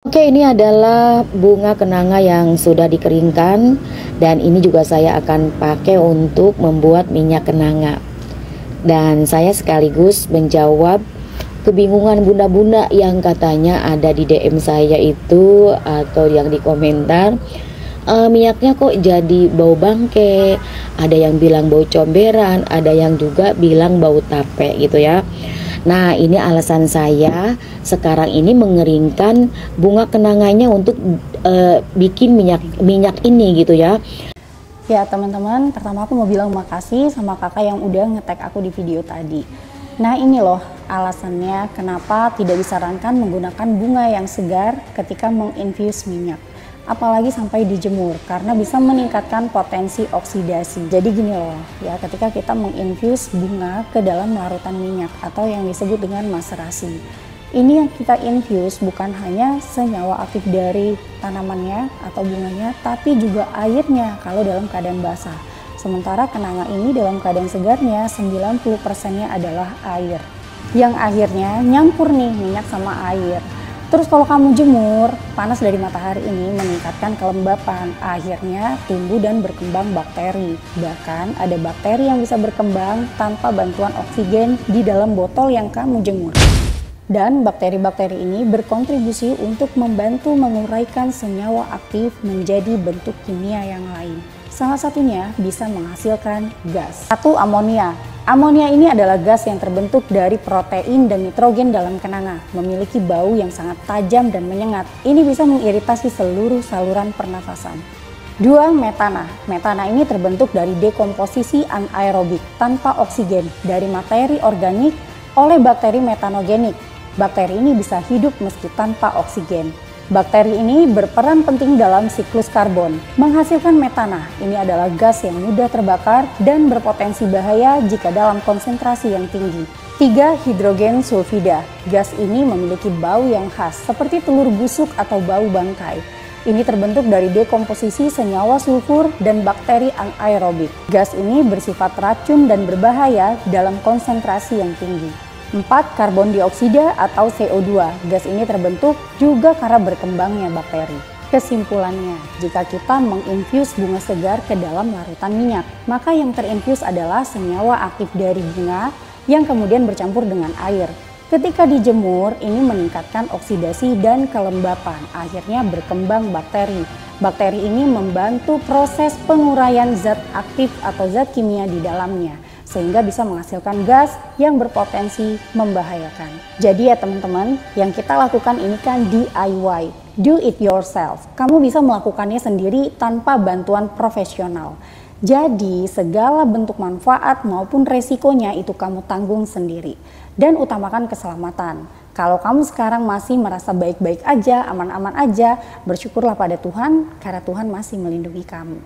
Oke, ini adalah bunga kenanga yang sudah dikeringkan dan ini juga saya akan pakai untuk membuat minyak kenanga. Dan saya sekaligus menjawab kebingungan bunda-bunda yang katanya ada di DM saya itu atau yang di komentar, minyaknya kok jadi bau bangke, ada yang bilang bau comberan, ada yang juga bilang bau tape gitu ya. Nah, ini alasan saya sekarang ini mengeringkan bunga kenanganya untuk bikin minyak ini gitu ya. Ya teman-teman, pertama aku mau bilang makasih sama kakak yang udah nge-tag aku di video tadi. Nah ini loh alasannya kenapa tidak disarankan menggunakan bunga yang segar ketika menginfuse minyak. Apalagi sampai dijemur, karena bisa meningkatkan potensi oksidasi. Jadi gini loh, ya ketika kita menginfuse bunga ke dalam larutan minyak atau yang disebut dengan maserasi. Ini yang kita infuse bukan hanya senyawa aktif dari tanamannya atau bunganya, tapi juga airnya kalau dalam keadaan basah. Sementara kenanga ini dalam keadaan segarnya 90%-nya adalah air. Yang akhirnya nyampur nih minyak sama air. Terus kalau kamu jemur, panas dari matahari ini meningkatkan kelembapan, akhirnya tumbuh dan berkembang bakteri. Bahkan ada bakteri yang bisa berkembang tanpa bantuan oksigen di dalam botol yang kamu jemur. Dan bakteri-bakteri ini berkontribusi untuk membantu menguraikan senyawa aktif menjadi bentuk kimia yang lain. Salah satunya bisa menghasilkan gas. 1. Amonia. Amonia ini adalah gas yang terbentuk dari protein dan nitrogen dalam kenanga, memiliki bau yang sangat tajam dan menyengat. Ini bisa mengiritasi seluruh saluran pernafasan. 2. Metana. Metana ini terbentuk dari dekomposisi anaerobik tanpa oksigen dari materi organik oleh bakteri metanogenik. Bakteri ini bisa hidup meski tanpa oksigen. Bakteri ini berperan penting dalam siklus karbon, menghasilkan metana. Ini adalah gas yang mudah terbakar dan berpotensi bahaya jika dalam konsentrasi yang tinggi. 3. Hidrogen sulfida. Gas ini memiliki bau yang khas seperti telur busuk atau bau bangkai. Ini terbentuk dari dekomposisi senyawa sulfur dan bakteri anaerobik. Gas ini bersifat racun dan berbahaya dalam konsentrasi yang tinggi. 4. Karbon dioksida atau CO2. Gas ini terbentuk juga karena berkembangnya bakteri. Kesimpulannya, jika kita menginfuse bunga segar ke dalam larutan minyak, maka yang terinfuse adalah senyawa aktif dari bunga yang kemudian bercampur dengan air. Ketika dijemur, ini meningkatkan oksidasi dan kelembapan, akhirnya berkembang bakteri. Bakteri ini membantu proses penguraian zat aktif atau zat kimia di dalamnya, sehingga bisa menghasilkan gas yang berpotensi membahayakan. Jadi ya teman-teman, yang kita lakukan ini kan DIY, do it yourself. Kamu bisa melakukannya sendiri tanpa bantuan profesional. Jadi segala bentuk manfaat maupun resikonya itu kamu tanggung sendiri. Dan utamakan keselamatan. Kalau kamu sekarang masih merasa baik-baik aja, aman-aman aja, bersyukurlah pada Tuhan karena Tuhan masih melindungi kamu.